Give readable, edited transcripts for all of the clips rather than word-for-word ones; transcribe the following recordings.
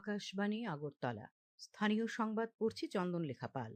আকাশবাণী আগরতলা স্থানীয় সংবাদ পড়ছি চন্দন লেখা পাল।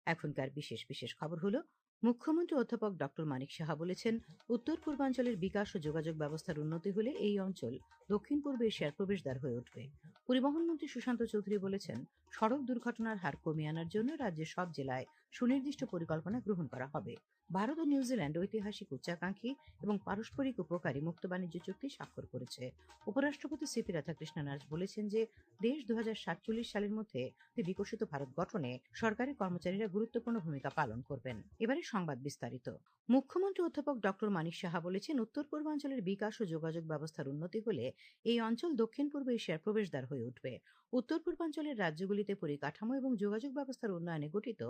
এখনকার বিশেষ খবর হলো, মুখ্যমন্ত্রী অধ্যাপক ডক্টর মানিক সাহা বলেছেন, উত্তর পূর্বাঞ্চলের বিকাশ ও যোগাযোগ ব্যবস্থার উন্নতি হলে এই অঞ্চল দক্ষিণ পূর্ব এশিয়ার প্রবেশদ্বার হয়ে উঠবে। পরিবহন মন্ত্রী সুশান্ত চৌধুরী বলেছেন, সড়ক দুর্ঘটনার হার কমিয়ে আনার জন্য রাজ্যের সব জেলায় সুনির্দিষ্ট পরিকল্পনা গ্রহণ করা হবে। ভারত ও নিউজিল্যান্ড ঐতিহাসিক উচ্চাকাঙ্ক্ষী এবং পারস্পরিক উপকারী মুক্ত বাণিজ্য চুক্তি স্বাক্ষর করেছে। উপরাষ্ট্রপতি সিপি রাধাকৃষ্ণন আজ বলেছেন যে দেশ 2047 সালের মধ্যে বিকশিত ভারত গঠনে সরকারি কর্মচারীরা গুরুত্বপূর্ণ ভূমিকা পালন করবেন। এবারে সংবাদ বিস্তারিত। মুখ্যমন্ত্রী অধ্যাপক ডক্টর মানিক সাহা বলেছেন, উত্তর পূর্বাঞ্চলের বিকাশ ও যোগাযোগ ব্যবস্থার উন্নতি হলে এই অঞ্চল দক্ষিণ পূর্ব এশিয়ার প্রবেশদ্বার হয়ে উঠবে। উত্তর পূর্বাঞ্চলের রাজ্যগুলিতে পরিকাঠামো এবং যোগাযোগ ব্যবস্থার উন্নয়নে গঠিত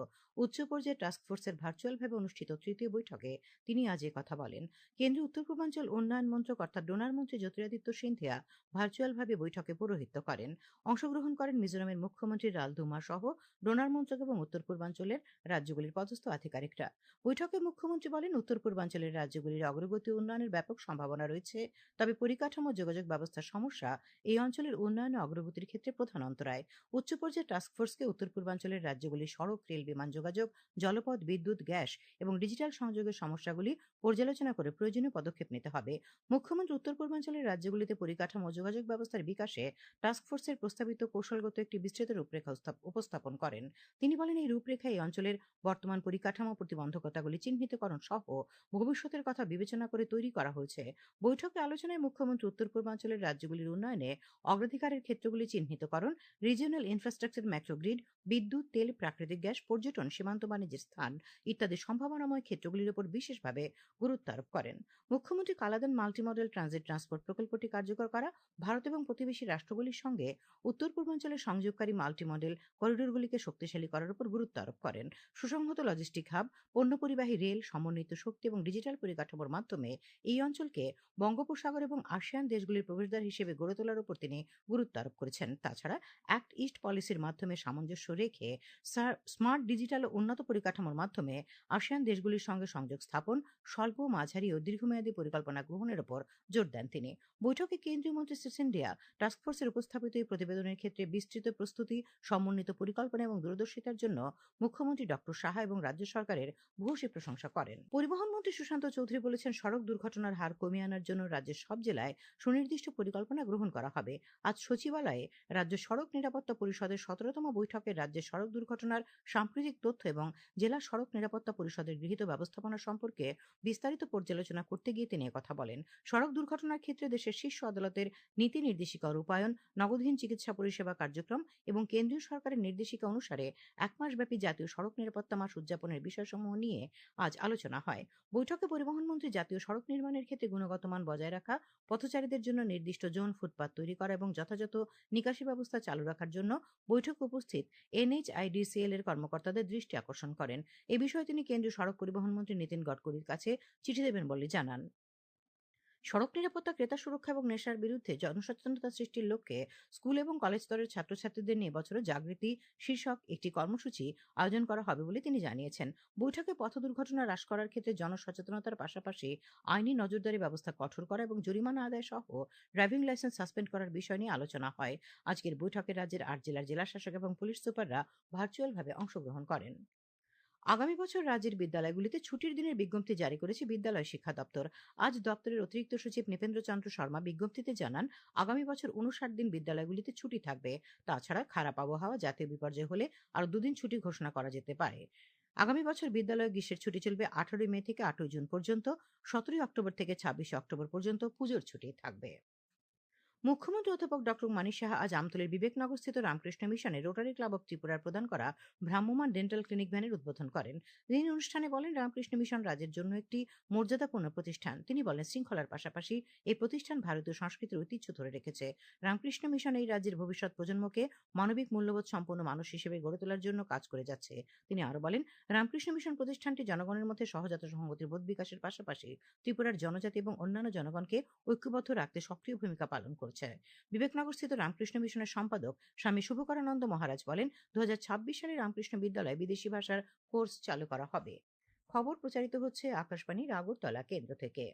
উচ্চ পর্যায়ের টাস্কফোর্সের ভার্চুয়ালভাবে অনুষ্ঠিত তৃতীয় বৈঠকে তিনি আজ কথা বলেন। কেন্দ্রীয় উত্তর পূর্বাঞ্চল উন্নয়ন মন্ত্রক অর্থাৎ ডোনার মন্ত্রী জ্যোতিরাদিত্য সিন্ধিয়া ভার্চুয়ালভাবে বৈঠকে পৌরোহিত্য করেন। অংশগ্রহণ করেন মিজোরামের মুখ্যমন্ত্রী রালদুমা সহ ডোনার মন্ত্রক এবং উত্তর পূর্বাঞ্চলের রাজ্যগুলির পদস্থ আধিকারিকরা। বৈঠকে মুখ্যমন্ত্রী বলেন, উত্তর পূর্বাঞ্চলের রাজ্যগুলির অগ্রগতি উন্নয়নের ব্যাপক সম্ভাবনা রয়েছে, তবে পরিকাঠামো যোগাযোগ ব্যবস্থার সমস্যা এই অঞ্চলের উন্নয়ন ও অগ্রগতির ক্ষেত্রে প্রধান অন্তরায়। উচ্চ পর্যায়ের টাস্কফোর্সকে উত্তর পূর্বাঞ্চলের রাজ্যগুলির সড়ক, রেল, বিমান যোগাযোগ, জলপথ, বিদ্যুৎ, গ্যাস এবং ডিজিটাল সংযোগের সমস্যাগুলি পর্যালোচনা করে প্রয়োজনীয় পদক্ষেপ নিতে হবে। মুখ্যমন্ত্রী উত্তর পূর্বাঞ্চলের রাজ্যগুলিতে পরিকাঠামো ও যোগাযোগ ব্যবস্থার বিকাশে টাস্কফোর্সের প্রস্তাবিত কৌশলগত একটি বিস্তৃত রূপরেখা উপস্থাপন করেন। তিনি বলেন, এই রূপরেখা এই অঞ্চলের বর্তমান পরিকাঠামো প্রতিবন্ধকতাগুলি চিহ্নিতকরণ সহ ভবিষ্যতের কথা বিবেচনা করে তৈরি করা হয়েছে। বৈঠকে আলোচনায় মুখ্যমন্ত্রী উত্তর পূর্বাঞ্চলের রাজ্যগুলির উন্নয়নে অগ্রাধিকারের ক্ষেত্রগুলি চিহ্নিতকরণ, রিজিওনাল ইনফ্রাস্ট্রাকচার, ম্যাক্রোগ্রিড, বিদ্যুৎ, তেল, প্রাকৃতিক গ্যাস, পর্যটন, সীমান্ত বাণিজ্যের স্থান ইত্যাদি সম্ভাবনাময় ক্ষেত্রগুলির উপর বিশেষভাবে গুরুত্ব আরোপ করেন। মুখ্যমন্ত্রী কালাদান মাল্টিমডেল ট্রানজিট ট্রান্সপোর্ট প্রকল্পটি কার্যকর করা, ভারত এবং প্রতিবেশী রাষ্ট্রগুলির সঙ্গে উত্তর পূর্বাঞ্চলের সংযোগকারী মাল্টিমডেল করিডোরগুলিকে শক্তিশালী করার উপর গুরুত্ব আরোপ করেন। সুসংহত লজিস্টিক হাব, পণ্য পরিবাহী রেল, সমন্বিত শক্তি এবং ডিজিটাল পরিকাঠামোর মাধ্যমে এই অঞ্চলকে বঙ্গোপসাগর এবং আসিয়ান দেশগুলির প্রবেশদ্বার হিসেবে গড়ে তোলার উপর তিনি গুরুত্ব আরোপ করেছেন। তাছাড়া অ্যাক্ট ইস্ট পলিসির মাধ্যমে সামঞ্জস্য রেখে স্মার্ট ডিজিটাল ও উন্নত পরিকাঠামোর মাধ্যমে আসিয়ান দেশগুলির সঙ্গে সংযোগ স্থাপন, স্বল্প, মাঝারি ও দীর্ঘমেয়াদী পরিকল্পনা গ্রহণের উপর জোর দেন তিনি। বৈঠকে কেন্দ্রীয় মন্ত্রী সিন্ধিয়া টাস্কফোর্সের উপস্থাপিত এই প্রতিবেদনের ক্ষেত্রে বিস্তৃত প্রস্তুতি, সমন্বিত পরিকল্পনা এবং দূরদর্শিতার জন্য মুখ্যমন্ত্রী ডক্টর সাহা এবং রাজ্য সরকারের ভূয়সী প্রশংসা করেন। পরিবহন মন্ত্রী সুশান্ত চৌধুরী বলেছেন, সড়ক দুর্ঘটনার হার কমিয়ে আনার জন্য রাজ্যের সব জেলায় সুনির্দিষ্ট পরিকল্পনা গ্রহণ করা হবে। আজ সচিবালয়ে রাজ্য সড়ক নিরাপত্তা পরিষদের 17তম বৈঠকে রাজ্যের সড়ক দুর্ঘটনার সাম্প্রতিক তথ্য এবং জেলা সড়ক নিরাপত্তা পরিষদের গৃহীত ব্যবস্থাপনা সম্পর্কে বিস্তারিত পর্যালোচনা করতে গিয়ে তিনি কথা বলেন। সড়ক দুর্ঘটনার ক্ষেত্রে দেশের শীর্ষ আদালতের নীতি নির্দেশিকা রূপায়ণ, নগদহীন চিকিৎসা পরিষেবা কার্যক্রম এবং কেন্দ্রীয় সরকারের নির্দেশিকা অনুসারে 1 মাসব্যাপী জাতীয় সড়ক নিরাপত্তা মাস উদযাপনের বিষয়সমূহ নিয়ে আজ আলোচনা হয়। বৈঠকে পরিবহন মন্ত্রী জাতীয় সড়ক নির্মাণের ক্ষেত্রে গুণগত মান বজায় রাখা, পথচারীদের জন্য নির্দিষ্ট জোন, ফুটপাত তৈরি করা এবং যথাযথ নিকাশি ব্যবস্থা চালু রাখার জন্য বৈঠকে উপস্থিত NHIDCL এর কর্মকর্তাদের দৃষ্টি আকর্ষণ করেন। এ বিষয়ে তিনি কেন্দ্রীয় সড়ক পরিবহন মন্ত্রী নীতিন গডকরির কাছে চিঠি দেবেন বলে জানান। সড়ক নিরাপত্তা, ক্রেতা সুরক্ষা এবং নেশার বিরুদ্ধে জনসচেতনতা সৃষ্টির লক্ষ্যে স্কুল এবং কলেজ স্তরের ছাত্রছাত্রীদের নিয়ে বছরের জাগৃতি শীর্ষক একটি কর্মসূচি আয়োজন করা হবে বলে তিনি জানিয়েছেন। বৈঠকে পথ দুর্ঘটনা হ্রাস করার ক্ষেত্রে জনসচেতনতার পাশাপাশি আইনি নজরদারি ব্যবস্থা কঠোর করা এবং জরিমানা আদায় সহ ড্রাইভিং লাইসেন্স সাসপেন্ড করার বিষয় নিয়ে আলোচনা হয়। আজকের বৈঠকে রাজ্যের 8 জেলার জেলাশাসক এবং পুলিশ সুপাররা ভার্চুয়ালভাবে অংশগ্রহণ করেন। আগামী বছর রাজ্যের বিদ্যালয়গুলিতে ছুটির দিনের বিজ্ঞপ্তি জারি করেছে বিদ্যালয় শিক্ষা দপ্তর। আজ দপ্তরের অতিরিক্ত সচিব নৃপেন্দ্র চন্দ্র শর্মা বিজ্ঞপ্তিতে জানান, আগামী বছর 59 দিন বিদ্যালয়গুলিতে ছুটি থাকবে। তাছাড়া খারাপ আবহাওয়া, জাতীয় বিপর্যয় হলে আরো 2 দিন ছুটি ঘোষণা করা যেতে পারে। আগামী বছর বিদ্যালয়ে গ্রীষ্মের ছুটি চলবে 18 মে থেকে 8 জুন পর্যন্ত। 17 অক্টোবর থেকে 26 অক্টোবর পর্যন্ত পুজোর ছুটি থাকবে। মুখ্যমন্ত্রী অধ্যাপক ডক্টর মানিক সাহা আজ আমতলীর বিবেকনগরস্থিত রামকৃষ্ণ মিশনে রোটারি ক্লাব অব ত্রিপুরার প্রদান করা ভ্রাম্যমাণ ডেন্টাল ক্লিনিক ভ্যানের উদ্বোধন করেন। তিনি অনুষ্ঠানে বলেন, রামকৃষ্ণ মিশন রাজ্যের জন্য একটি মর্যাদাপূর্ণ প্রতিষ্ঠান। তিনি বলেন, শৃঙ্খলার পাশাপাশি এই প্রতিষ্ঠান ভারতীয় সংস্কৃতির ঐতিহ্য ধরে রেখেছে। রামকৃষ্ণ মিশন এই রাজ্যের ভবিষ্যৎ প্রজন্মকে মানবিক মূল্যবোধ সম্পন্ন মানুষ হিসেবে গড়ে তোলার জন্য কাজ করে যাচ্ছে। তিনি আরো বলেন, রামকৃষ্ণ মিশন প্রতিষ্ঠানটি জনগণের মধ্যে সহজাত সংহতির বোধ বিকাশের পাশাপাশি ত্রিপুরার জনজাতি এবং অন্যান্য জনগণকে ঐক্যবদ্ধ রাখতে সক্রিয় ভূমিকা পালন করছে। বিবেকনগরস্থিত রামকৃষ্ণ মিশনের সম্পাদক স্বামী শুভকরানন্দ মহারাজ বলেন, 2026 সালে রামকৃষ্ণ বিদ্যালয়ে বিদেশি ভাষার কোর্স চালু করা হবে। খবর প্রচারিত হচ্ছে আকাশবাণীর আগরতলা কেন্দ্র থেকে।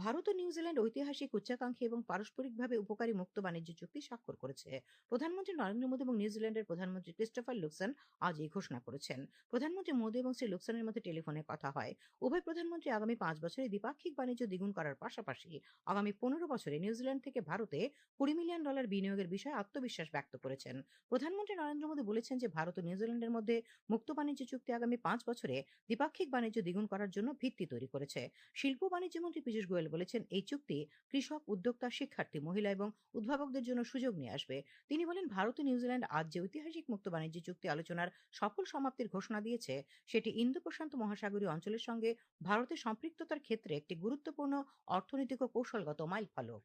ভারত ও নিউজিল্যান্ড ঐতিহাসিক, উচ্চাকাঙ্ক্ষী এবং পারস্পরিকভাবে উপকারী মুক্ত বাণিজ্য চুক্তি স্বাক্ষর করেছে। প্রধানমন্ত্রী নরেন্দ্র মোদী এবং নিউজিল্যান্ডের প্রধানমন্ত্রী ক্রিস্টোফার লুকসন আজ এই ঘোষণা করেছেন। প্রধানমন্ত্রী মোদী এবং শ্রী লুকসনের মধ্যে টেলিফোনে কথা হয়। উভয় প্রধানমন্ত্রী আগামী 5 বছরে দ্বিপাক্ষিক বাণিজ্য দ্বিগুণ করার পাশাপাশি আগামী 15 বছরে নিউজিল্যান্ড থেকে ভারতে $20 মিলিয়ন বিনিয়োগের বিষয়ে আত্মবিশ্বাস ব্যক্ত করেছেন। প্রধানমন্ত্রী নরেন্দ্র মোদী বলেছেন যে ভারত ও নিউজিল্যান্ডের মধ্যে মুক্ত বাণিজ্য চুক্তি আগামী 5 বছরে দ্বিপাক্ষিক বাণিজ্য দ্বিগুণ করার জন্য ভিত্তি তৈরি করেছে। শিল্প ও বাণিজ্য মন্ত্রী পীযূষ গোয়েল বলেছেন, এই চুক্তি কৃষক, উদ্যোক্তা, শিক্ষার্থী, মহিলা এবং উদ্ভাবকদের জন্য সুযোগ নিয়ে আসবে। তিনি বলেন, ভারত ও নিউজিল্যান্ড আজ যে ঐতিহাসিক মুক্ত বাণিজ্য চুক্তি আলোচনার সফল সমাপ্তির ঘোষণা দিয়েছে, সেটি ইন্দো প্রশান্ত মহাসাগরীয় অঞ্চলের সঙ্গে ভারতের সম্পৃক্ততার ক্ষেত্রে একটি গুরুত্বপূর্ণ অর্থনৈতিক ও কৌশলগত মাইলফলক।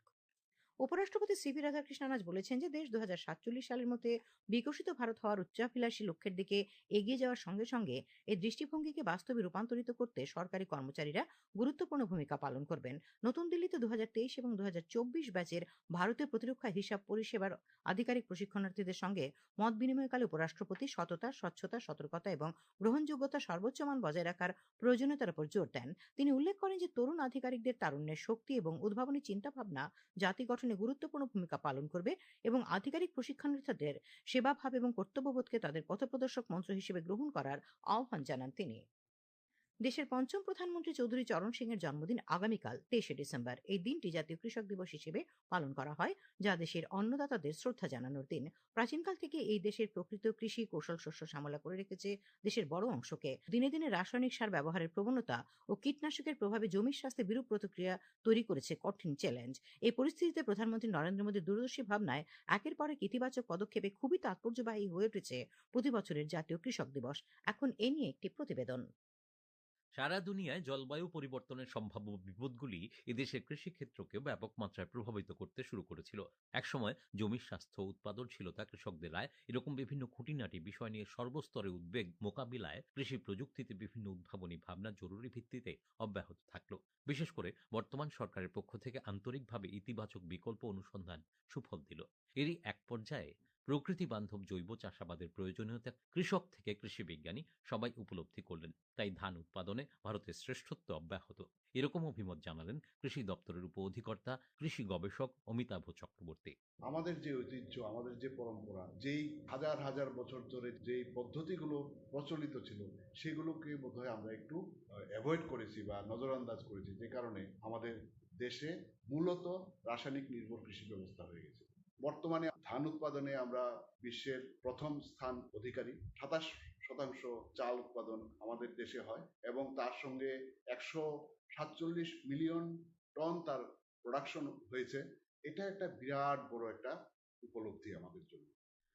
উপরাষ্ট্রপতি সিপি রাধাকৃষ্ণন আজ বলেছেন যে দেশ 2047 সালের মধ্যে বিকশিত ভারত হওয়ার উচ্চাভিলাষী লক্ষ্যের দিকে এগিয়ে যাওয়ার সঙ্গে সঙ্গে এই দৃষ্টিভঙ্গিকে বাস্তবে রূপান্তরিত করতে সরকারি কর্মচারীরা গুরুত্বপূর্ণ ভূমিকা পালন করবেন। নতুন দিল্লিতে 2023 এবং 2024 ব্যাচের ভারতীয় প্রতিরক্ষা হিসাব পরিষেবার আধিকারিক প্রশিক্ষণার্থীদের সঙ্গে মত বিনিময়কালে উপরাষ্ট্রপতি সততা, স্বচ্ছতা, সতর্কতা এবং গ্রহণযোগ্যতা সর্বোচ্চ মান বজায় রাখার প্রয়োজনীয়তার উপর জোর দেন। তিনি উল্লেখ করেন যে তরুণ আধিকারিকদের তারুণ্যের শক্তি এবং উদ্ভাবনী চিন্তাভাবনা জাতি গঠনে গুরুত্বপূর্ণ ভূমিকা পালন করবে এবং আধিকারিক প্রশিক্ষণার্থীদের সেবাভাব এবং কর্তব্যবোধকে তাদের পথপ্রদর্শক মন্ত্র হিসেবে গ্রহণ করার আহ্বান জানান তিনি। দেশের পঞ্চম প্রধানমন্ত্রী চৌধুরী চরণ সিং এর জন্মদিন আগামীকাল 23শে ডিসেম্বর। এই দিনটি জাতীয় কৃষক দিবস হিসেবে পালন করা হয়, যা দেশের অন্নদাতাদের শ্রদ্ধা জানানোর দিন। প্রাচীনকাল থেকে এই দেশের প্রকৃত কৃষি কৌশল শস্য শ্যামলা করে রেখেছে দেশের বড় অংশকে। দিনে দিনে রাসায়নিক সার ব্যবহারের প্রবণতা ও কীটনাশকের প্রভাবে জমির স্বাস্থ্যে বিরূপ প্রতিক্রিয়া তৈরি করেছে কঠিন চ্যালেঞ্জ। এই পরিস্থিতিতে প্রধানমন্ত্রী নরেন্দ্র মোদীর দূরদর্শী ভাবনায় একের পর এক ইতিবাচক পদক্ষেপে খুবই তাৎপর্যবাহী হয়ে উঠেছে প্রতি বছরের জাতীয় কৃষক দিবস। এখন এ নিয়ে একটি প্রতিবেদন। সারা দুনিয়ায় জলবায়ু পরিবর্তনের সম্ভাব্য বিপদগুলি এদেশের কৃষিক্ষেত্রকেও ব্যাপক মাত্রায় প্রভাবিত করতে শুরু করেছিল। একসময় জমির স্বাস্থ্য, উৎপাদনশীলতা, কৃষকদের আয়, এরকম বিভিন্ন খুঁটিনাটি বিষয় নিয়ে সর্বস্তরে উদ্বেগ মোকাবিলায় কৃষি প্রযুক্তিতে বিভিন্ন উদ্ভাবনী ভাবনা জরুরি ভিত্তিতে অব্যাহত থাকলো। বিশেষ করে বর্তমান সরকারের পক্ষ থেকে আন্তরিকভাবে ইতিবাচক বিকল্প অনুসন্ধান সুফল দিল। এরই এক পর্যায়ে প্রকৃতি বান্ধব জৈব চাষাবাদের প্রয়োজনীয়তা কৃষক থেকে কৃষি বিজ্ঞানী সবাই উপলব্ধি করলেন। তাই ধান উৎপাদনে ভারতের শ্রেষ্ঠত্ব অব্যাহত। এরকম অভিমত জানালেন কৃষি দপ্তরের উপ অধিকর্তা কৃষি গবেষক অমিতাভ চক্রবর্তী। আমাদের যে ঐতিহ্য, আমাদের যে পরম্পরা, যেই হাজার হাজার বছর ধরে যেই পদ্ধতিগুলো প্রচলিত ছিল, সেগুলোকে বোধহয় আমরা একটু অ্যাভয়েড করেছি বা নজরআন্দাজ করেছি, যে কারণে আমাদের দেশে মূলত রাসায়নিক নির্ভর কৃষি ব্যবস্থা হয়ে গেছে। বর্তমানে ধান উৎপাদনে আমরা বিশ্বের প্রথম স্থান অধিকারী। 27% চাল উৎপাদন আমাদের দেশে হয় এবং তার সঙ্গে 147 মিলিয়ন টন তার প্রোডাকশন হয়েছে। এটা একটা বিরাট বড় একটা উপলব্ধি আমাদের জন্য।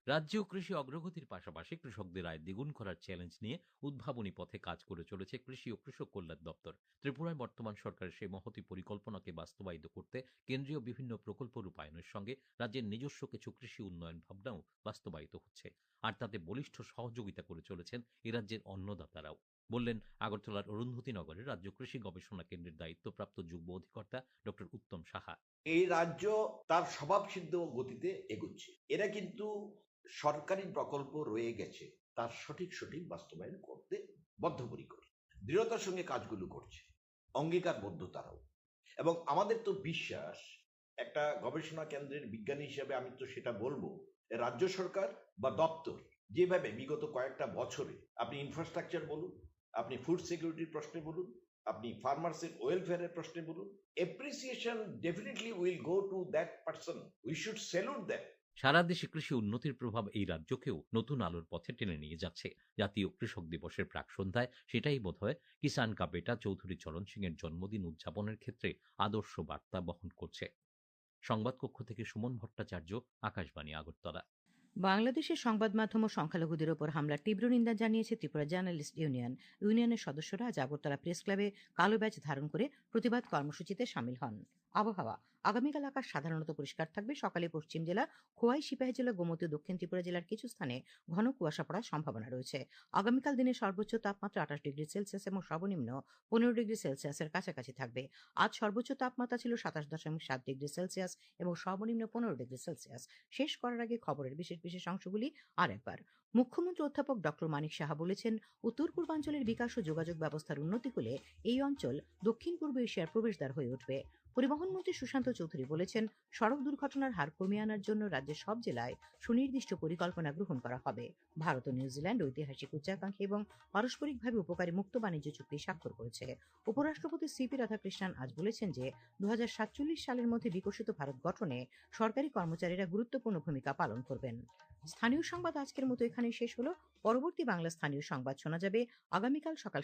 রাজ্যেও কৃষি অগ্রগতির পাশাপাশি কৃষকদের আয় দ্বিগুণ করার চ্যালেঞ্জ নিয়ে উদ্ভাবনী পথে কাজ করে চলেছে কৃষি ও কৃষক কল্যাণ দপ্তর। ত্রিপুরায় বর্তমান সরকারের সেই মহতী পরিকল্পনাকে বাস্তবায়িত করতে কেন্দ্রীয় বিভিন্ন প্রকল্প রূপায়ণের সঙ্গে রাজ্যের নিজস্ব কিছু কৃষি উন্নয়ন ভাবনাও বাস্তবায়িত হচ্ছে। আর তাতে বলিষ্ঠ সহযোগিতা করে চলেছেন এ রাজ্যের অন্নদাতারাও, বললেন আগরতলার অরুন্ধতী নগরের রাজ্য কৃষি গবেষণা কেন্দ্রের দায়িত্বপ্রাপ্ত যুগ্ম অধিকর্তা ডক্টর উত্তম সাহা। এই রাজ্য তার স্বভাবসিদ্ধ গতিতে এগুচ্ছে। এরা কিন্তু সরকারি প্রকল্প রয়ে গেছে, তার সঠিক বাস্তবায়ন করতে বদ্ধপরিকর, দৃঢ়তার সঙ্গে কাজগুলো করছে, অঙ্গীকারবদ্ধ তারাও। এবং আমাদের তো বিশ্বাস, একটা গবেষণা কেন্দ্রের বিজ্ঞানী হিসেবে আমি তো সেটা বলবো, রাজ্য সরকার বা দপ্তর যেভাবে বিগত কয়েকটা বছরে আপনি ইনফ্রাস্ট্রাকচার বলুন, আপনি ফুড সিকিউরিটির প্রশ্নে বলুন, আপনি ফার্মার্সের ওয়েলফেয়ারের প্রশ্নে বলুন, appreciation definitely will go to that person. We should salute that. সারা দেশে কৃষি উন্নতির প্রভাব এই রাজ্যকেও নতুন আলোর পথে টেনে নিয়ে যাচ্ছে। জাতীয় কৃষক দিবসের প্রাক সন্ধ্যায় সেটাই বোধহয় কিষান কা বেটা চৌধুরী চরণ সিং এর জন্মদিন উদযাপনের ক্ষেত্রে আদর্শ বার্তা বহন করছে। সংবাদ কক্ষ থেকে সুমন ভট্টাচার্য, আকাশবাণী, আগরতলা। বাংলাদেশের সংবাদ মাধ্যম ও সংখ্যালঘুদের ওপর হামলার তীব্র নিন্দা জানিয়েছে ত্রিপুরা জার্নালিস্ট ইউনিয়ন। ইউনিয়নের সদস্যরা আজ আগরতলা প্রেস ক্লাবে কালো ব্যাজ ধারণ করে প্রতিবাদ কর্মসূচিতে সামিল হন। আবহাওয়া, আগামীকাল আকাশ সাধারণত পরিষ্কার থাকবে। সকালে পশ্চিম জেলা, খোয়াই, সিপাহী জেলা, গোমতী ও দক্ষিণ ত্রিপুরা জেলার কিছু স্থানে ঘন কুয়াশা পড়ার সম্ভাবনা রয়েছে। আগামীকাল দিনের সর্বোচ্চ তাপমাত্রা 28 ডিগ্রি সেলসিয়াস এবং সর্বনিম্ন 15 ডিগ্রি সেলসিয়াসের কাছাকাছি থাকবে। আজ সর্বোচ্চ তাপমাত্রা ছিল 27.7 ডিগ্রি সেলসিয়াস এবং সর্বনিম্ন 15 ডিগ্রি সেলসিয়াস। শেষ করার আগে খবরের বিশেষ অংশগুলি আরেকবার। মুখ্যমন্ত্রী অধ্যাপক ডক্টর মানিক সাহা বলেছেন, উত্তর পূর্বাঞ্চলের বিকাশ ও যোগাযোগ ব্যবস্থার উন্নতি হলে এই অঞ্চল দক্ষিণ পূর্ব এশিয়ার প্রবেশদ্বার হয়ে উঠবে। পরিবহন মন্ত্রী সুশান্ত চৌধুরী বলেছেন, সড়ক দুর্ঘটনার হার কমিয়ে আনার জন্য রাজ্যের সব জেলায় সুনির্দিষ্ট পরিকল্পনা গ্রহণ করা হবে। ভারত ও নিউজিল্যান্ড ঐতিহাসিক উচ্চাকাঙ্ক্ষী এবং পারস্পরিকভাবে উপকারী মুক্ত বাণিজ্য চুক্তি স্বাক্ষর করেছে। উপরাষ্ট্রপতি সিপি রাধাকৃষ্ণন আজ বলেছেন যে 2047 সালের মধ্যে বিকশিত ভারত গঠনে সরকারি কর্মচারীরা গুরুত্বপূর্ণ ভূমিকা পালন করবেন। স্থানীয় সংবাদ আজকের মতো এখানে শেষ হলো। পরবর্তী বাংলা স্থানীয় সংবাদ শোনা যাবে আগামীকাল সকাল